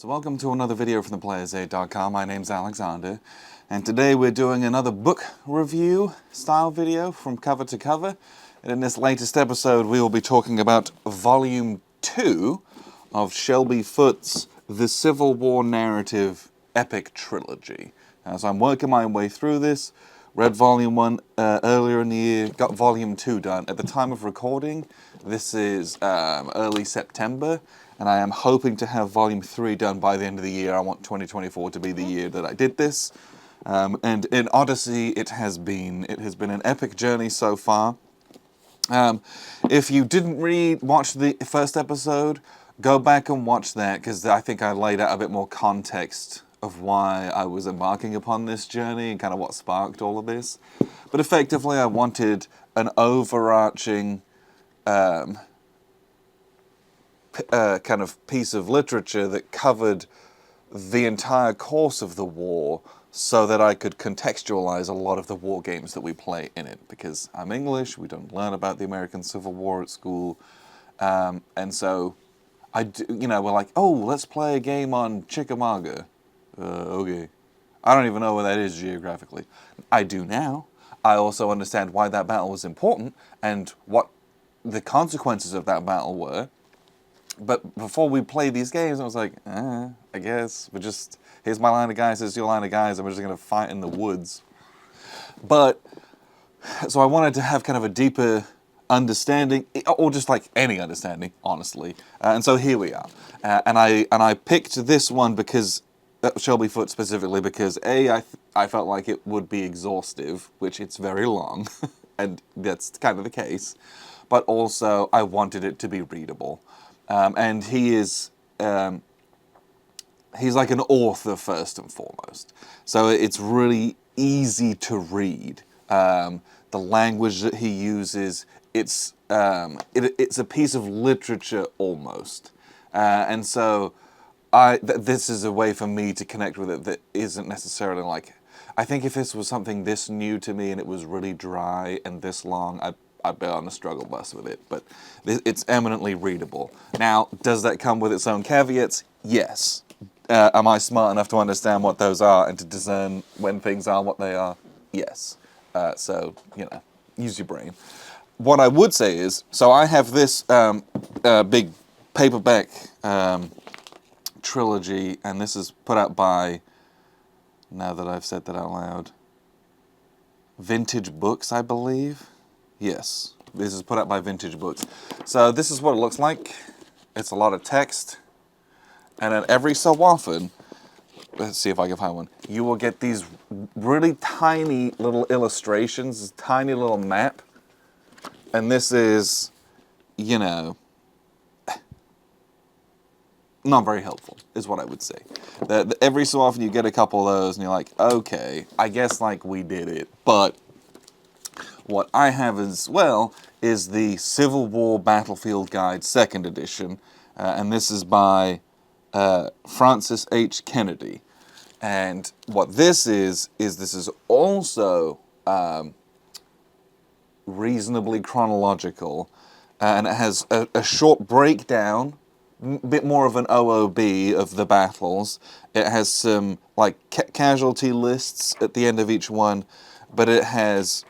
So welcome to another video from theplayersaid.com. My name's Alexander, and today we're doing another book review style video from cover to cover. And in this latest episode we will be talking about Volume 2 of Shelby Foote's The Civil War Narrative Epic Trilogy. So I'm working my way through this. Read Volume 1 earlier in the year, got Volume 2 done. At the time of recording, this is early September, and I am hoping to have Volume 3 done by the end of the year. I want 2024 to be the year that I did this. And in Odyssey, it has been an epic journey so far. If you didn't watch the first episode, go back and watch that, because I think I laid out a bit more context of why I was embarking upon this journey and kind of what sparked all of this. But effectively, I wanted an overarching kind of piece of literature that covered the entire course of the war, so that I could contextualize a lot of the war games that we play in it. Because I'm English, we don't learn about the American Civil War at school, and so we're like, oh, let's play a game on Chickamauga. Okay. I don't even know where that is geographically. I do now. I also understand why that battle was important and what the consequences of that battle were. But before we play these games, I was like, I guess here's my line of guys, here's your line of guys, and we're just going to fight in the woods. But, so I wanted to have kind of a deeper understanding, or just like any understanding, honestly. And so here we are. And I picked this one because Shelby Foote specifically because I felt like it would be exhaustive, which it's very long, and that's kind of the case, but also I wanted it to be readable. And he's like an author first and foremost, so it's really easy to read. The language that he uses, it's a piece of literature almost, and so this is a way for me to connect with it that isn't necessarily like... I think if this was something this new to me and it was really dry and this long, I'd be on a struggle bus with it. But it's eminently readable. Now, does that come with its own caveats? Yes. Am I smart enough to understand what those are and to discern when things are what they are? Yes. So, use your brain. What I would say is, so I have this big paperback trilogy, and this is put out by, now that I've said that out loud, Vintage Books, I believe. Yes, this is put out by Vintage Books. So this is what it looks like. It's a lot of text, and then every so often, let's see if I can find one, you will get these really tiny little illustrations, this tiny little map, and this is, not very helpful, is what I would say. Every so often you get a couple of those and you're like, okay, I guess we did it. But what I have as well is the Civil War Battlefield Guide 2nd edition. And this is by Francis H. Kennedy. And what this is this is also reasonably chronological. And it has a short breakdown, bit more of an OOB of the battles. It has some casualty lists at the end of each one, but it has,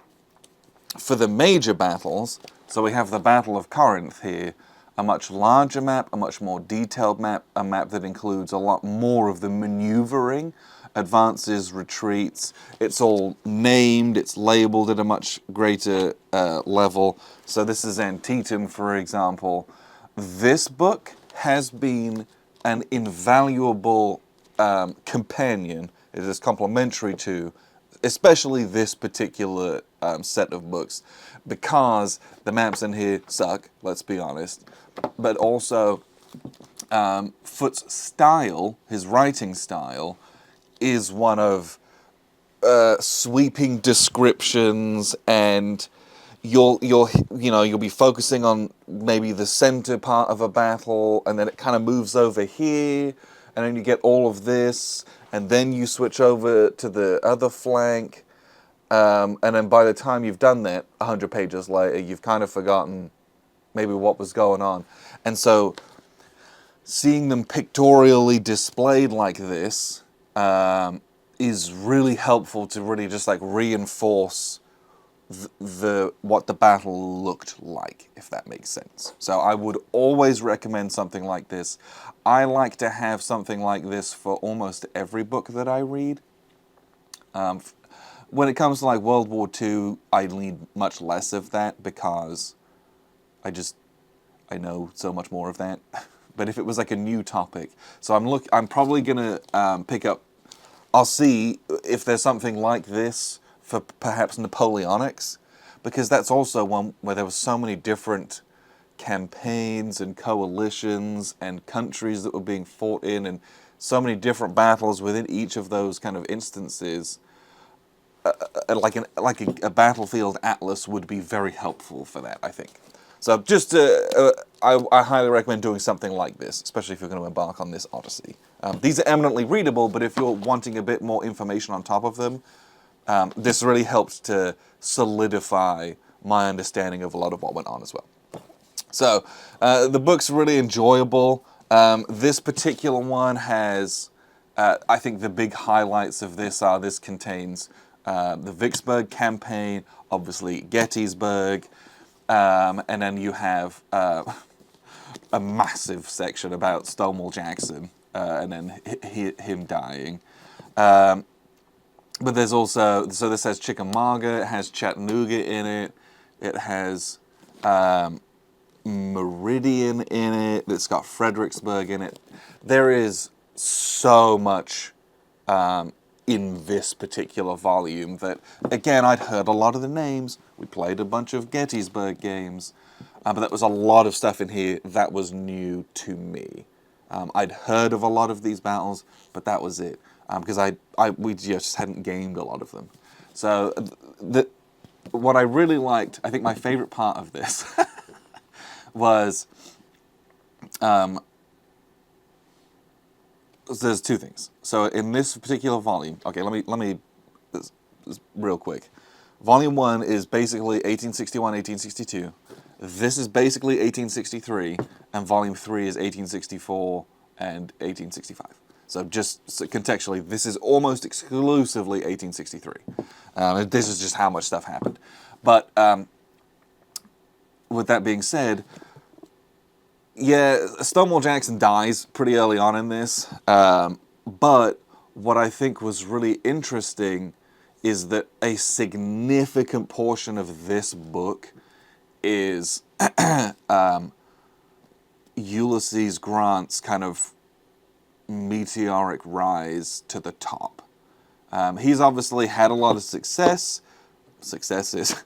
for the major battles, so we have the Battle of Corinth here, a much larger map, a much more detailed map, a map that includes a lot more of the maneuvering, advances, retreats. It's all named, it's labeled at a much greater level. So this is Antietam, for example. This book has been an invaluable companion. It is complementary to, especially this particular set of books, because the maps in here suck, let's be honest, but also Foote's style, his writing style, is one of sweeping descriptions, and you'll be focusing on maybe the center part of a battle, and then it kind of moves over here, and then you get all of this, and then you switch over to the other flank, and then by the time you've done that, 100 pages later, you've kind of forgotten maybe what was going on. And so seeing them pictorially displayed like this is really helpful to really just like reinforce what the battle looked like, if that makes sense. So I would always recommend something like this. I like to have something like this for almost every book that I read. When it comes to like World War II, I need much less of that because I know so much more of that. But if it was like a new topic, so I'm probably gonna pick up. I'll see if there's something like this for perhaps Napoleonics, because that's also one where there were so many different campaigns and coalitions and countries that were being fought in, and so many different battles within each of those kind of instances. Like a battlefield atlas would be very helpful for that, I think. So just I highly recommend doing something like this, especially if you're going to embark on this odyssey. These are eminently readable, but if you're wanting a bit more information on top of them, this really helped to solidify my understanding of a lot of what went on as well. So the book's really enjoyable. This particular one has, I think the big highlights of this are this contains the Vicksburg campaign, obviously Gettysburg, and then you have a massive section about Stonewall Jackson, and then him dying. But there's also, so this has Chickamauga, it has Chattanooga in it, it has Meridian in it, it's got Fredericksburg in it. There is so much in this particular volume that, again, I'd heard a lot of the names. We played a bunch of Gettysburg games, but there was a lot of stuff in here that was new to me. I'd heard of a lot of these battles, but that was it, because we just hadn't gamed a lot of them. So what I really liked, I think my favorite part of this was there's two things. So in this particular volume, okay, let me real quick. Volume 1 is basically 1861, 1862. This is basically 1863, and Volume 3 is 1864 and 1865. So just contextually, this is almost exclusively 1863. This is just how much stuff happened. But with that being said, yeah, Stonewall Jackson dies pretty early on in this, but what I think was really interesting is that a significant portion of this book is Ulysses Grant's kind of meteoric rise to the top. He's obviously had a lot of success. Success is,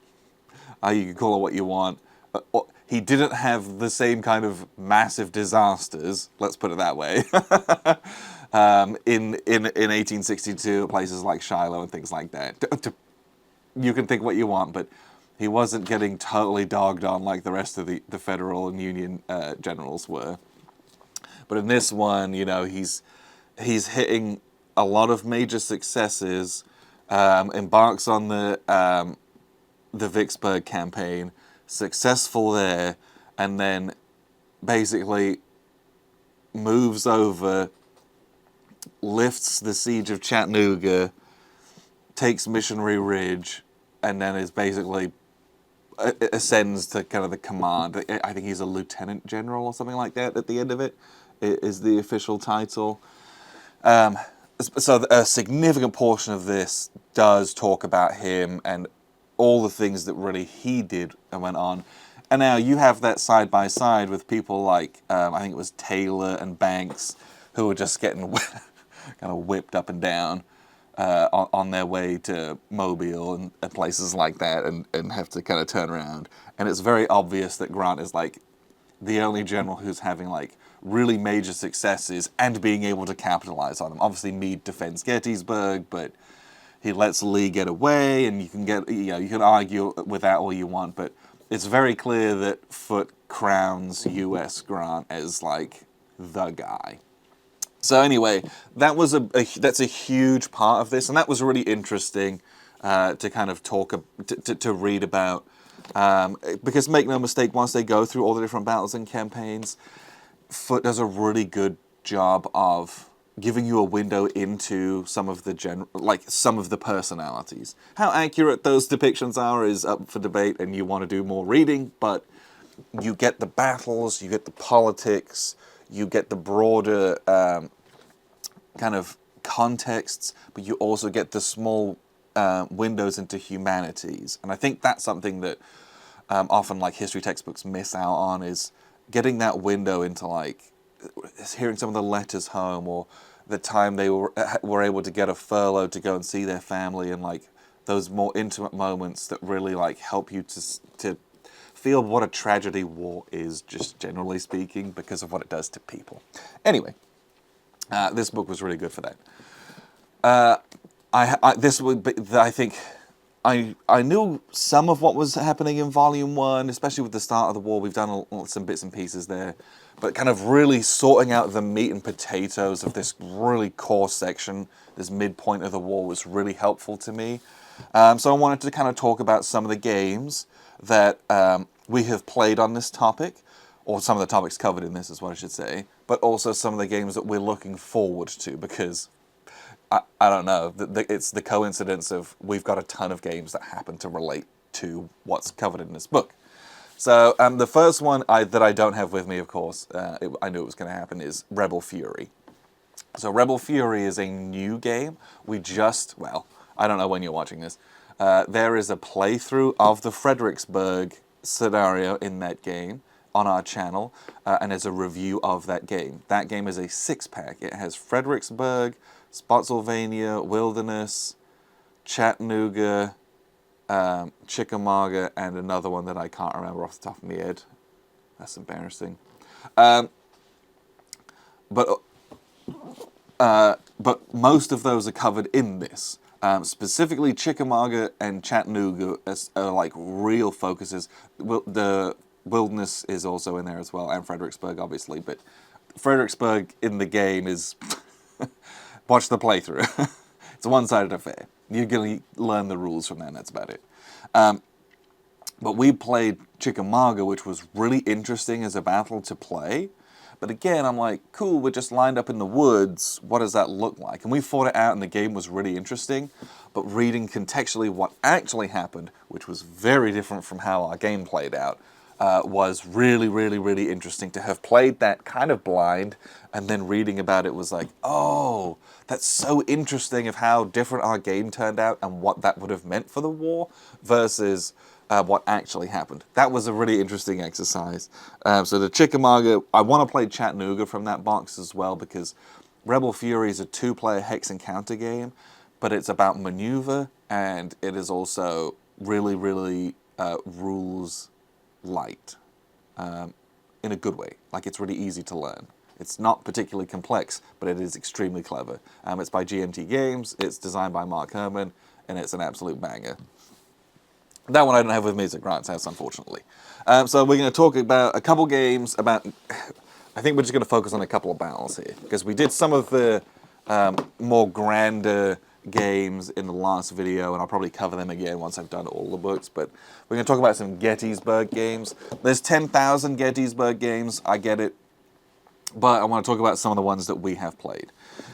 you can call it what you want. He didn't have the same kind of massive disasters, let's put it that way, in 1862, places like Shiloh and things like that. You can think what you want, but he wasn't getting totally dogged on like the rest of the Federal and Union generals were. But in this one, you know, he's hitting a lot of major successes, embarks on the Vicksburg campaign, successful there, and then basically moves over, lifts the siege of Chattanooga, takes Missionary Ridge, and then is basically ascends to kind of the command. I think he's a lieutenant general or something like that at the end of it, is the official title. So a significant portion of this does talk about him and all the things that really he did and went on. And now you have that side by side with people like, I think it was Taylor and Banks, who were just getting kind of whipped up and down on their way to Mobile and places like that, and have to kind of turn around. And it's very obvious that Grant is like the only general who's having like really major successes and being able to capitalize on them. Obviously Meade defends Gettysburg, but he lets Lee get away, and you can argue with that all you want, but it's very clear that Foote crowns U.S. Grant as like the guy. So anyway, that's a huge part of this, and that was really interesting to kind of talk to read about, because make no mistake, once they go through all the different battles and campaigns, Foote does a really good job of giving you a window into some of the some of the personalities. How accurate those depictions are is up for debate, and you want to do more reading, but you get the battles, you get the politics, you get the broader kind of contexts, but you also get the small windows into humanities. And I think that's something that often like history textbooks miss out on, is getting that window into like hearing some of the letters home, or the time they were able to get a furlough to go and see their family, and like those more intimate moments that really like help you to feel what a tragedy war is, just generally speaking, because of what it does to people. Anyway, this book was really good for that. I think I knew some of what was happening in Volume 1, especially with the start of the war. We've done some bits and pieces there. But kind of really sorting out the meat and potatoes of this really core section, this midpoint of the war, was really helpful to me. So I wanted to kind of talk about some of the games that we have played on this topic, or some of the topics covered in this is what I should say, but also some of the games that we're looking forward to, because I don't know, it's the coincidence of we've got a ton of games that happen to relate to what's covered in this book. So the first one that I don't have with me, of course, I knew it was going to happen, is Rebel Fury. So Rebel Fury is a new game. Well, I don't know when you're watching this. There is a playthrough of the Fredericksburg scenario in that game on our channel, and there's a review of that game. That game is a 6-pack. It has Fredericksburg, Spotsylvania, Wilderness, Chattanooga, Chickamauga, and another one that I can't remember off the top of my head. That's embarrassing. But most of those are covered in this. Specifically, Chickamauga and Chattanooga are like real focuses. The Wilderness is also in there as well, and Fredericksburg, obviously. But Fredericksburg in the game is watch the playthrough. It's a one-sided affair. You're going to learn the rules from that, and that's about it. But we played Chickamauga, which was really interesting as a battle to play. But again, I'm like, cool, we're just lined up in the woods. What does that look like? And we fought it out, and the game was really interesting. But reading contextually what actually happened, which was very different from how our game played out, was really, really, really interesting to have played that kind of blind, and then reading about it was like, oh, that's so interesting of how different our game turned out and what that would have meant for the war versus what actually happened. That was a really interesting exercise. So the Chickamauga, I want to play Chattanooga from that box as well, because Rebel Fury is a 2-player hex encounter game, but it's about maneuver, and it is also really, really rules light in a good way. Like, it's really easy to learn. It's not particularly complex, but it is extremely clever. It's by GMT Games, it's designed by Mark Herman, and it's an absolute banger. That one I don't have with me at Grant's house, unfortunately. So we're going to talk about a couple games about... I think we're just going to focus on a couple of battles here, because we did some of the more grander games in the last video, and I'll probably cover them again once I've done all the books, but we're going to talk about some Gettysburg games. There's 10,000 Gettysburg games, I get it, but I want to talk about some of the ones that we have played.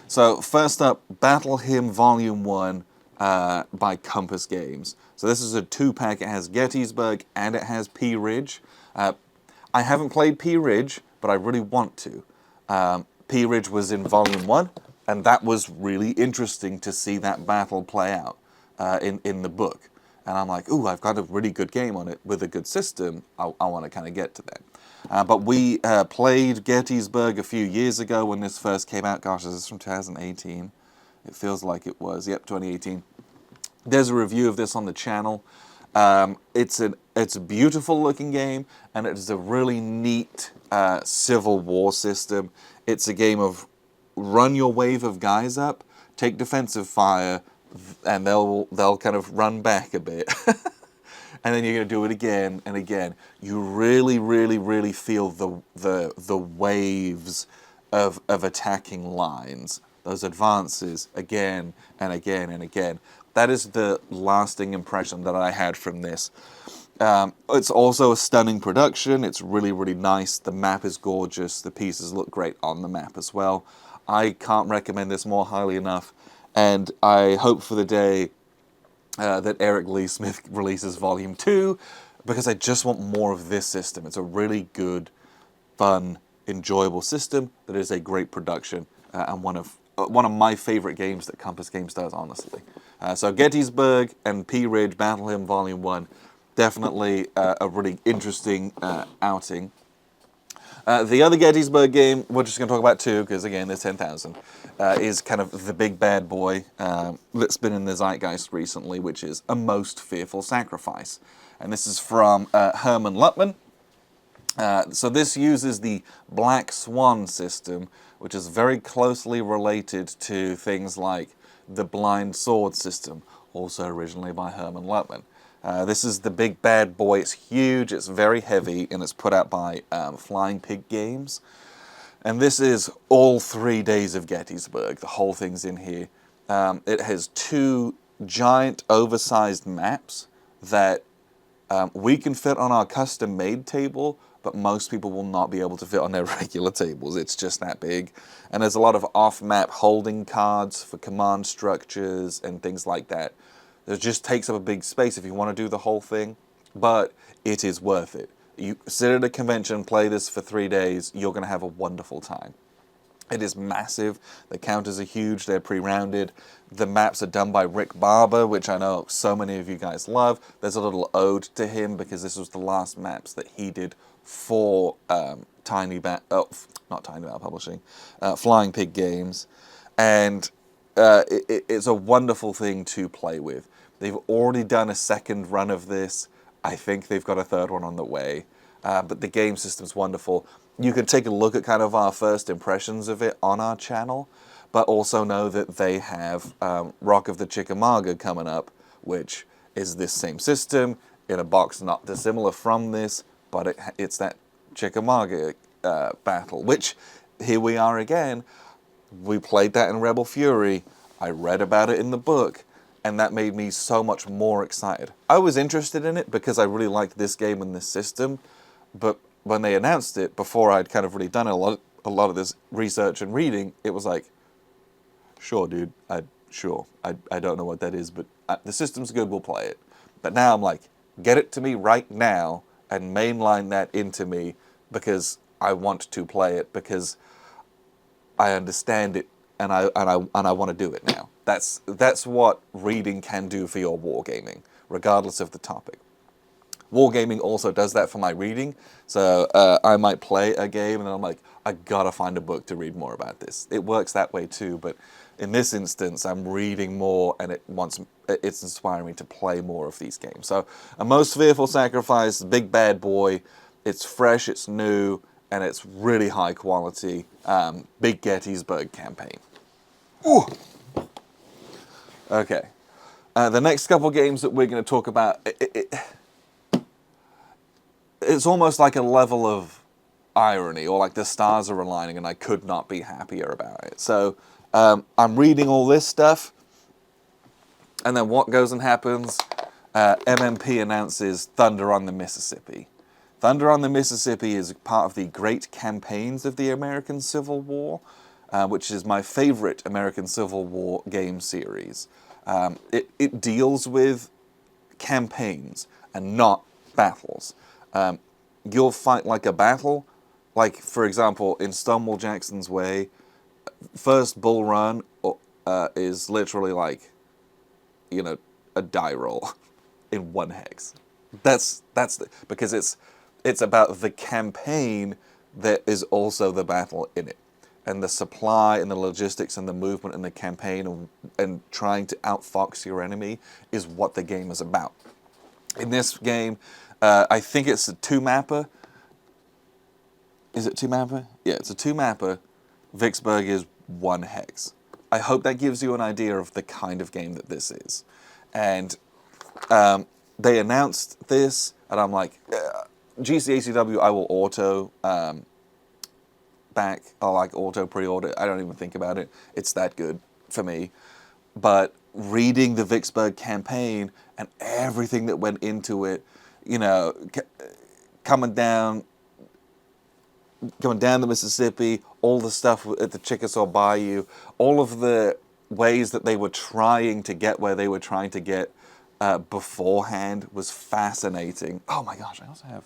So first up, Battle Hymn Volume 1 by Compass Games. So this is a 2-pack. It has Gettysburg and it has Pea Ridge. I haven't played Pea Ridge, but I really want to. Pea Ridge was in Volume 1, and that was really interesting to see that battle play out in the book. And I'm like, ooh, I've got a really good game on it with a good system. I want to kind of get to that. But we played Gettysburg a few years ago when this first came out. Gosh, is this from 2018? It feels like it was. Yep, 2018. There's a review of this on the channel. It's a beautiful looking game, and it is a really neat Civil War system. It's a game of run your wave of guys up, take defensive fire, and they'll kind of run back a bit. And then you're going to do it again and again. You really, really, really feel the waves of attacking lines, those advances again and again and again. That is the lasting impression that I had from this. It's also a stunning production. It's really, really nice. The map is gorgeous. The pieces look great on the map as well. I can't recommend this more highly enough. And I hope for the day that Eric Lee Smith releases Volume 2, because I just want more of this system. It's a really good, fun, enjoyable system that is a great production, and one of my favorite games that Compass Games does, honestly. So Gettysburg and Pea Ridge Battle Hymn Volume 1, definitely a really interesting outing. The other Gettysburg game, we're just going to talk about two, because again, there's 10,000, is kind of the big bad boy that's been in the zeitgeist recently, which is A Most Fearful Sacrifice. And this is from Herman Luttman. So this uses the Black Swan system, which is very closely related to things like the Blind Sword system, also originally by Herman Luttman. This is the big bad boy. It's huge, it's very heavy, and it's put out by Flying Pig Games. And this is all 3 days of Gettysburg. The whole thing's in here. It has 2 giant, oversized maps that we can fit on our custom-made table, but most people will not be able to fit on their regular tables. It's just that big. And there's a lot of off-map holding cards for command structures and things like that. It just takes up a big space if you want to do the whole thing, but it is worth it. You sit at a convention, play this for 3 days, you're going to have a wonderful time. It is massive. The counters are huge. They're pre-rounded. The maps are done by Rick Barber, which I know so many of you guys love. There's a little ode to him because this was the last maps that he did for not Tiny Bat Publishing, Flying Pig Games, and it's a wonderful thing to play with. They've already done a second run of this. I think they've got a third one on the way. But the game system's wonderful. You can take a look at kind of our first impressions of it on our channel, but also know that they have Rock of the Chickamauga coming up, which is this same system in a box not dissimilar from this, but it's that Chickamauga battle, which here we are again. We played that in Rebel Fury. I read about it in the book, and that made me so much more excited. I was interested in it because I really liked this game and this system, but when they announced it, before I'd kind of really done a lot of this research and reading, it was like, sure, dude, I don't know what that is, but the system's good, we'll play it. But now I'm like, get it to me right now and mainline that into me, because I want to play it, because I understand it, and I want to do it now. That's what reading can do for your wargaming, regardless of the topic. Wargaming also does that for my reading, so I might play a game and then I'm like, I gotta find a book to read more about this. It works that way too, but in this instance, I'm reading more and it's inspiring me to play more of these games. So, A Most Fearful Sacrifice, big bad boy. It's fresh, it's new, and it's really high quality. Big Gettysburg campaign. Ooh. Okay. The next couple games that we're going to talk about, it's almost like a level of irony, or like the stars are aligning and I could not be happier about it. So I'm reading all this stuff, and then what goes and happens? MMP announces Thunder on the Mississippi. Thunder on the Mississippi is part of the Great Campaigns of the American Civil War, which is my favorite American Civil War game series. It deals with campaigns and not battles. You'll fight like a battle. Like, for example, in Stonewall Jackson's Way, first Bull Run is literally like, a die roll in 1 hex. Because it's about the campaign that is also the battle in it. And the supply and the logistics and the movement and the campaign and trying to outfox your enemy is what the game is about. In this game, I think it's a 2-mapper. Is it 2-mapper? Yeah, it's a 2-mapper. Vicksburg is 1 hex. I hope that gives you an idea of the kind of game that this is. And they announced this, and I'm like, GCACW, I will auto back. I like auto pre-order. I don't even think about it. It's that good for me. But reading the Vicksburg campaign and everything that went into it, you know, coming down the Mississippi, all the stuff at the Chickasaw Bayou, all of the ways that they were trying to get where they were trying to get beforehand was fascinating. Oh my gosh, I also have...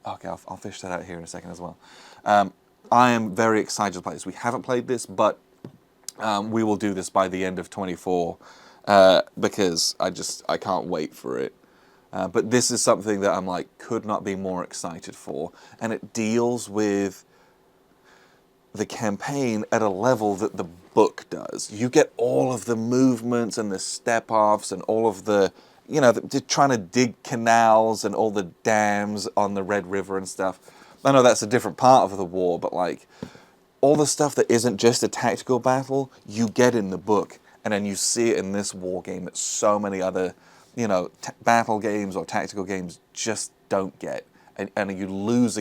Okay, I'll fish that out here in a second as well. I am very excited to play this. We haven't played this, but we will do this by the end of 24 because I can't wait for it. But this is something that I'm like, could not be more excited for. And it deals with the campaign at a level that the book does. You get all of the movements and the step-offs and all of the, you know, trying to dig canals and all the dams on the Red River and stuff. I know that's a different part of the war, but like all the stuff that isn't just a tactical battle, you get in the book. And then you see it in this war game that so many other, you know, battle games or tactical games just don't get. And you lose,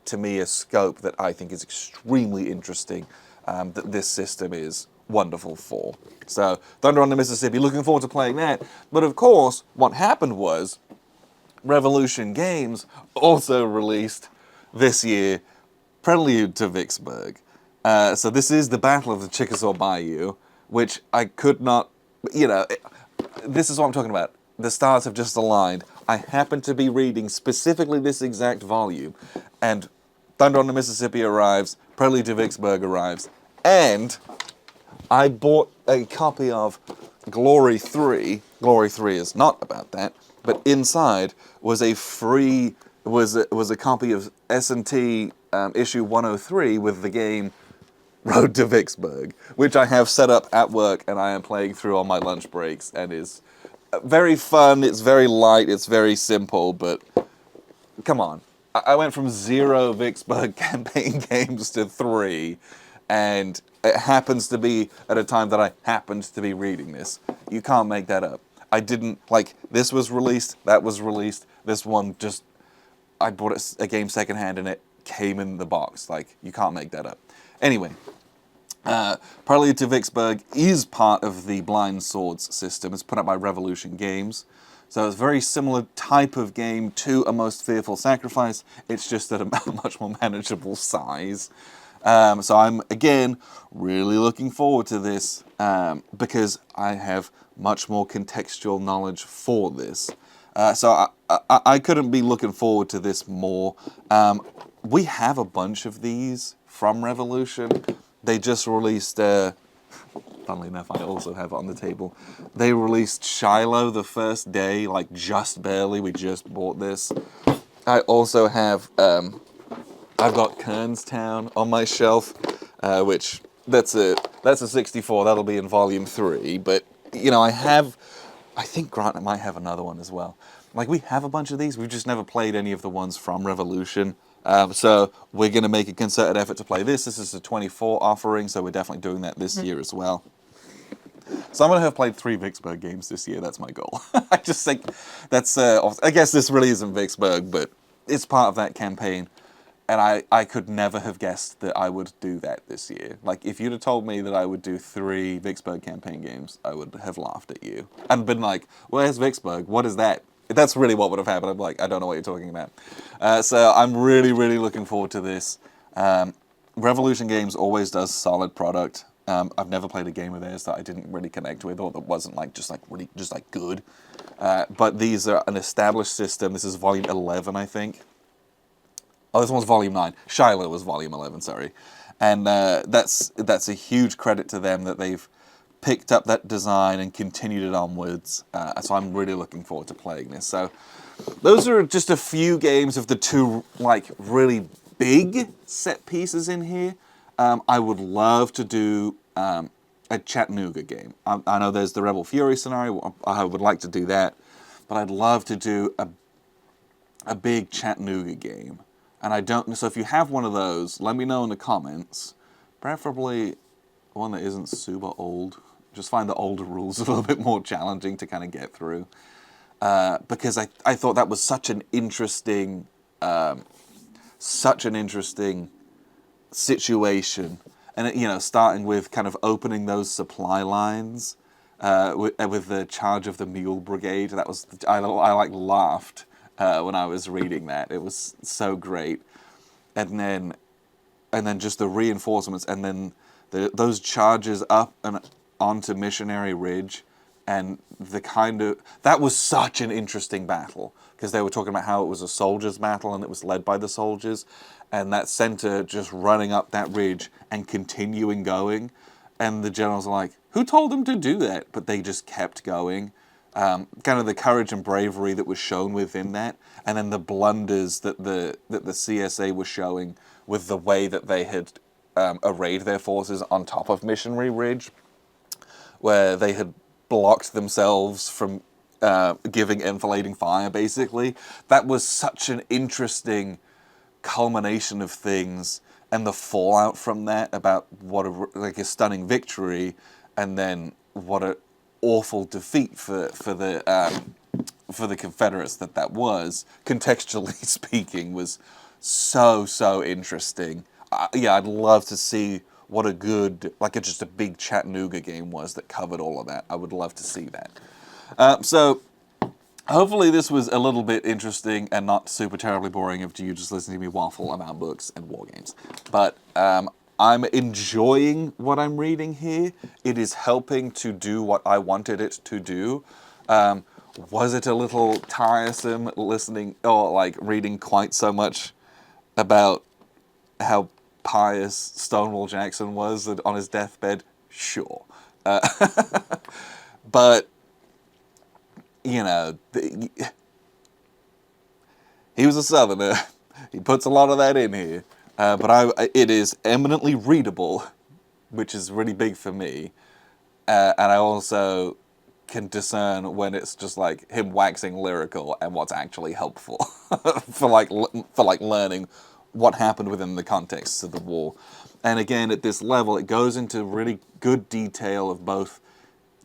to me, a scope that I think is extremely interesting, that this system is wonderful for. So, Thunder on the Mississippi, looking forward to playing that. But of course, what happened was, Revolution Games also released this year Prelude to Vicksburg. So this is the Battle of the Chickasaw Bayou, which I could not, you know, this is what I'm talking about. The stars have just aligned. I happen to be reading specifically this exact volume, and Thunder on the Mississippi arrives, Prelude to Vicksburg arrives, and I bought a copy of Glory 3. Glory 3 is not about that, but inside was a free, was a copy of S&T issue 103 with the game Road to Vicksburg, which I have set up at work and I am playing through on my lunch breaks, and is very fun, it's very light, it's very simple, but come on. I went from 0 Vicksburg campaign games to 3, and it happens to be at a time that I happened to be reading this. You can't make that up. I didn't, like, this was released, that was released, this one just, I bought a game secondhand and it came in the box. Like, you can't make that up. Anyway, Prelude to Vicksburg is part of the Blind Swords system. It's put out by Revolution Games. So it's a very similar type of game to A Most Fearful Sacrifice. It's just at a much more manageable size. So I'm, again, really looking forward to this because I have much more contextual knowledge for this. So I couldn't be looking forward to this more. We have a bunch of these from Revolution. They just released, funnily enough, I also have it on the table. They released Shiloh the first day, like just barely. We just bought this. I also have, I've got Kernstown on my shelf, which that's a 64. That'll be in volume 3. But you know, I think Grant might have another one as well. Like, we have a bunch of these. We've just never played any of the ones from Revolution. So we're going to make a concerted effort to play this. This is a 24 offering, so we're definitely doing that this year as well. So I'm going to have played 3 Vicksburg games this year. That's my goal. I just think that's, I guess this really isn't Vicksburg, but it's part of that campaign. And I could never have guessed that I would do that this year. Like, if you'd have told me that I would do 3 Vicksburg campaign games, I would have laughed at you. And been like, where's Vicksburg? What is that? That's really what would have happened. I'm like, I don't know what you're talking about. So I'm really, really looking forward to this. Revolution Games always does solid product. I've never played a game of theirs that I didn't really connect with, or that wasn't like just like good. But these are an established system. This is volume 11, I think. Oh, this one's volume 9. Shiloh was volume 11, sorry. And that's a huge credit to them that they've picked up that design and continued it onwards. So I'm really looking forward to playing this. So those are just a few games of the 2 like really big set pieces in here. I would love to do a Chattanooga game. I know there's the Rebel Fury scenario. I would like to do that. But I'd love to do a big Chattanooga game. And I don't, so if you have one of those, let me know in the comments. Preferably one that isn't super old. Just find the older rules a little bit more challenging to kind of get through. Because I thought that was such an interesting situation. And, you know, starting with kind of opening those supply lines with the charge of the Mule Brigade. That was, I like laughed when I was reading that. It was so great. And then just the reinforcements, and then those charges up and onto Missionary Ridge, and that was such an interesting battle, because they were talking about how it was a soldiers' battle and it was led by the soldiers, and that center just running up that ridge and continuing going, and the generals are like, who told them to do that? But they just kept going. Kind of the courage and bravery that was shown within that, and then the blunders that the CSA was showing with the way that they had arrayed their forces on top of Missionary Ridge, where they had blocked themselves from giving enfilading fire, basically. That was such an interesting culmination of things, and the fallout from that, about what a stunning victory, and then what a awful defeat for the Confederates that was, contextually speaking, was so interesting. Yeah, I'd love to see what a good, just a big Chattanooga game was that covered all of that. I would love to see that. So hopefully this was a little bit interesting and not super terribly boring if you just listen to me waffle about books and war games. But I'm enjoying what I'm reading here. It is helping to do what I wanted it to do. Was it a little tiresome listening or reading quite so much about how pious Stonewall Jackson was on his deathbed? Sure. But, he was a Southerner. He puts a lot of that in here. But it is eminently readable, which is really big for me. And I also can discern when it's just him waxing lyrical and what's actually helpful for learning what happened within the context of the war. And again, at this level, it goes into really good detail of both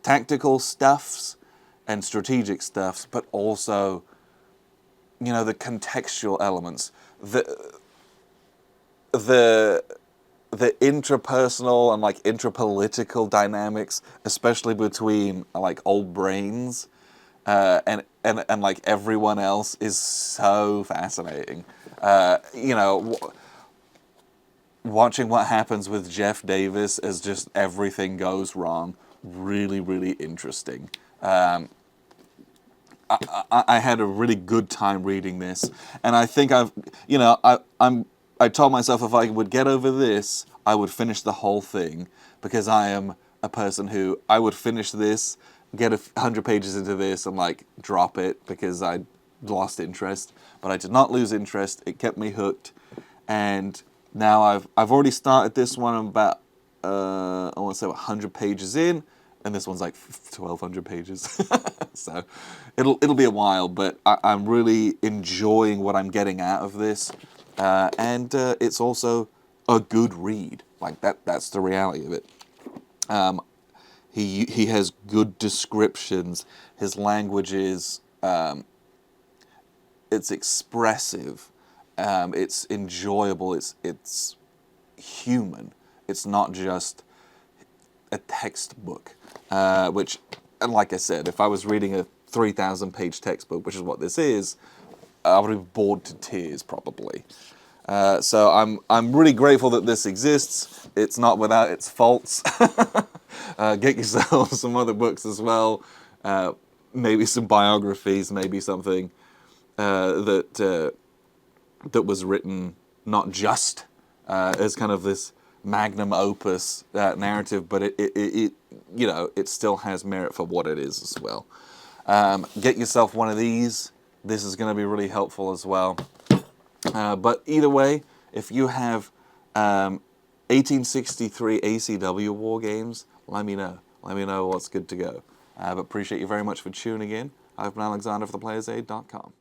tactical stuffs and strategic stuffs, but also, the contextual elements. The intrapersonal and intrapolitical dynamics, especially between old brains and everyone else, is so fascinating. Watching what happens with Jeff Davis as just everything goes wrong, really interesting. I had a really good time reading this, and I think I told myself if I would get over this, I would finish the whole thing, because I am a person who, I would finish this, get 100 pages into this, and drop it because I lost interest. But I did not lose interest. It kept me hooked, and now I've already started this one. I'm about I want to say 100 pages in, and this one's 1,200 pages. So it'll be a while, but I'm really enjoying what I'm getting out of this. And it's also a good read. That's the reality of it. He has good descriptions. His language is it's expressive. It's enjoyable. It's human. It's not just a textbook. Which, and like I said, if I was reading a 3,000-page textbook, which is what this is, I would be bored to tears, probably. So I'm really grateful that this exists. It's not without its faults. Get yourself some other books as well. Maybe some biographies, maybe something that was written not just as kind of this magnum opus narrative, but it still has merit for what it is as well. Get yourself one of these. This is going to be really helpful as well. But either way, if you have 1863 ACW war games, let me know. Let me know what's good to go. But appreciate you very much for tuning in. I've been Alexander for theplayersaid.com.